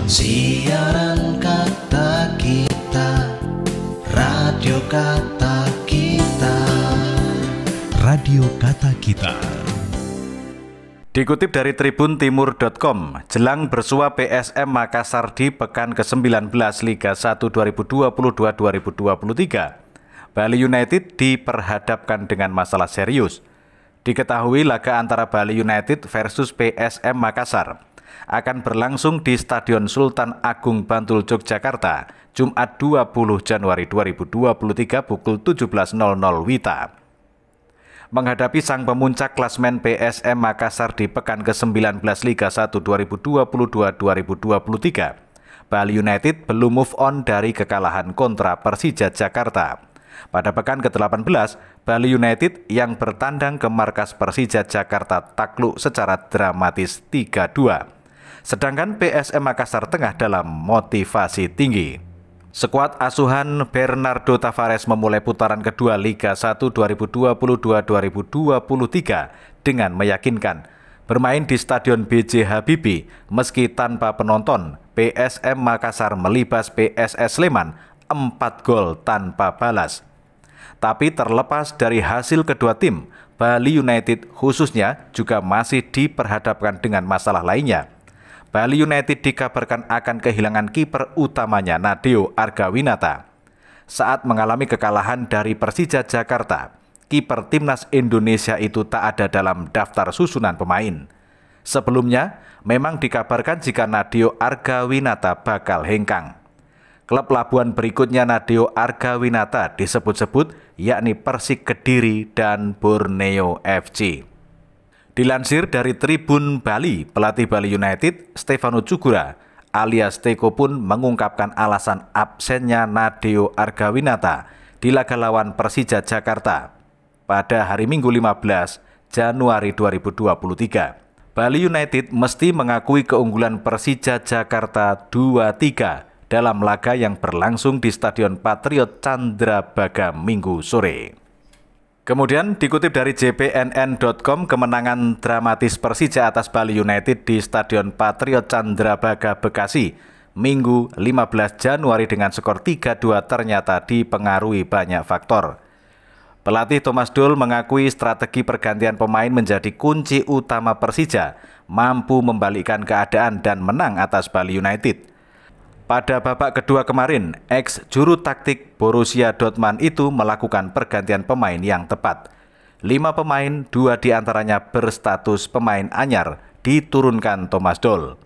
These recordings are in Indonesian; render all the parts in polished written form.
Siaran kata kita, radio kata kita. Radio Kata Kita. Dikutip dari tribuntimur.com, jelang bersua PSM Makassar di pekan ke-19 Liga 1 2022-2023, Bali United diperhadapkan dengan masalah serius. Diketahui laga antara Bali United versus PSM Makassar akan berlangsung di Stadion Sultan Agung Bantul, Yogyakarta, Jumat 20 Januari 2023 pukul 17.00 WITA. Menghadapi sang pemuncak klasmen PSM Makassar di pekan ke-19 Liga 1 2022-2023, Bali United belum move on dari kekalahan kontra Persija Jakarta. Pada pekan ke-18, Bali United yang bertandang ke markas Persija Jakarta takluk secara dramatis 3-2. Sedangkan PSM Makassar tengah dalam motivasi tinggi. Skuad asuhan Bernardo Tavares memulai putaran kedua Liga 1 2022-2023 dengan meyakinkan. Bermain di Stadion B.J. Habibie, meski tanpa penonton, PSM Makassar melibas PSS Sleman 4 gol tanpa balas. Tapi terlepas dari hasil kedua tim, Bali United khususnya juga masih diperhadapkan dengan masalah lainnya. Bali United dikabarkan akan kehilangan kiper utamanya Nadeo Argawinata. Saat mengalami kekalahan dari Persija Jakarta, kiper timnas Indonesia itu tak ada dalam daftar susunan pemain. Sebelumnya, memang dikabarkan jika Nadeo Argawinata bakal hengkang. Klub Labuan berikutnya Nadeo Argawinata disebut-sebut yakni Persik Kediri dan Borneo FC. Dilansir dari Tribun Bali, pelatih Bali United, Stefano Cugura alias Teko pun mengungkapkan alasan absennya Nadeo Argawinata di laga lawan Persija Jakarta pada hari Minggu 15 Januari 2023. Bali United mesti mengakui keunggulan Persija Jakarta 2-3 dalam laga yang berlangsung di Stadion Patriot Candrabaga Minggu sore. Kemudian dikutip dari jpnn.com, kemenangan dramatis Persija atas Bali United di Stadion Patriot Candrabaga Bekasi Minggu 15 Januari dengan skor 3-2 ternyata dipengaruhi banyak faktor. Pelatih Thomas Doll mengakui strategi pergantian pemain menjadi kunci utama Persija mampu membalikkan keadaan dan menang atas Bali United. Pada babak kedua kemarin, ex-juru taktik Borussia Dortmund itu melakukan pergantian pemain yang tepat. 5 pemain, 2 diantaranya berstatus pemain anyar, diturunkan Thomas Doll.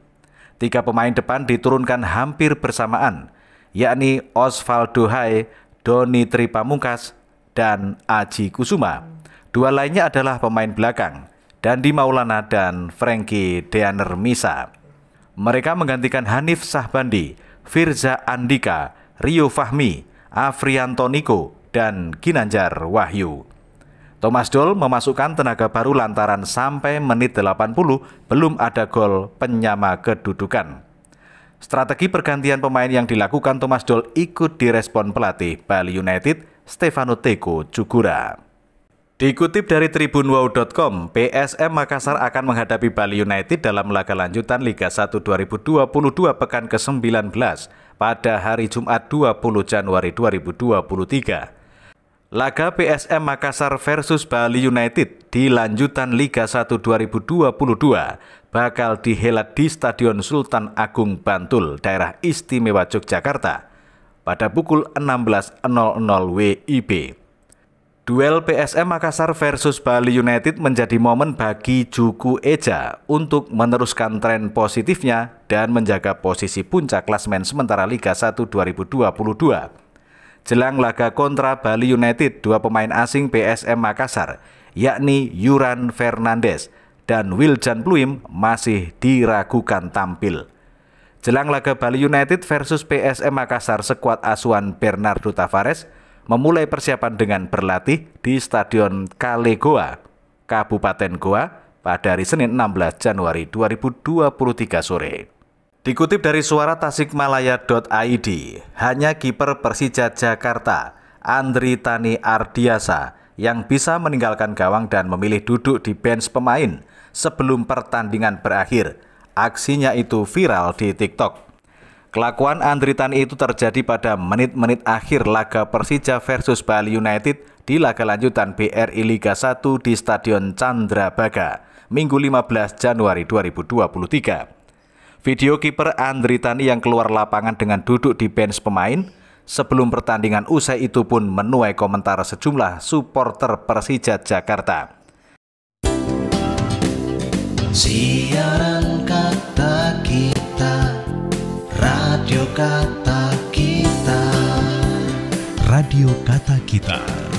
3 pemain depan diturunkan hampir bersamaan, yakni Osvaldo Hai, Doni Tripamungkas, dan Aji Kusuma. 2 lainnya adalah pemain belakang, Dandi Maulana dan Frankie Deaner Misa. Mereka menggantikan Hanif Sahbandi, Firza Andika, Rio Fahmi, Afrianto Niko, dan Ginanjar Wahyu. Thomas Doll memasukkan tenaga baru lantaran sampai menit 80 belum ada gol penyama kedudukan. Strategi pergantian pemain yang dilakukan Thomas Doll ikut direspon pelatih Bali United, Stefano Teko Cugura. Dikutip dari tribunwow.com, PSM Makassar akan menghadapi Bali United dalam laga lanjutan Liga 1 2022 pekan ke-19 pada hari Jumat 20 Januari 2023. Laga PSM Makassar versus Bali United di lanjutan Liga 1 2022 bakal dihelat di Stadion Sultan Agung Bantul, daerah istimewa Yogyakarta pada pukul 16.00 WIB. Duel PSM Makassar versus Bali United menjadi momen bagi Juku Eja untuk meneruskan tren positifnya dan menjaga posisi puncak klasmen sementara Liga 1 2022. Jelang laga kontra Bali United, 2 pemain asing PSM Makassar, yakni Yuran Fernandes dan Wiljan Pluim masih diragukan tampil. Jelang laga Bali United versus PSM Makassar, skuad asuhan Bernardo Tavares memulai persiapan dengan berlatih di Stadion Kalegoa, Kabupaten Goa pada hari Senin 16 Januari 2023 sore. Dikutip dari suara tasikmalaya.id, hanya kiper Persija Jakarta, Andri Tani Ardiasa, yang bisa meninggalkan gawang dan memilih duduk di bench pemain sebelum pertandingan berakhir. Aksinya itu viral di TikTok. Kelakuan Andri Tani itu terjadi pada menit-menit akhir laga Persija versus Bali United di laga lanjutan BRI Liga 1 di Stadion Candrabaga, Minggu 15 Januari 2023. Video kiper Andri Tani yang keluar lapangan dengan duduk di bench pemain sebelum pertandingan usai itu pun menuai komentar sejumlah supporter Persija Jakarta. Siaran kata kita, radio kata kita. Radio Kata Kita.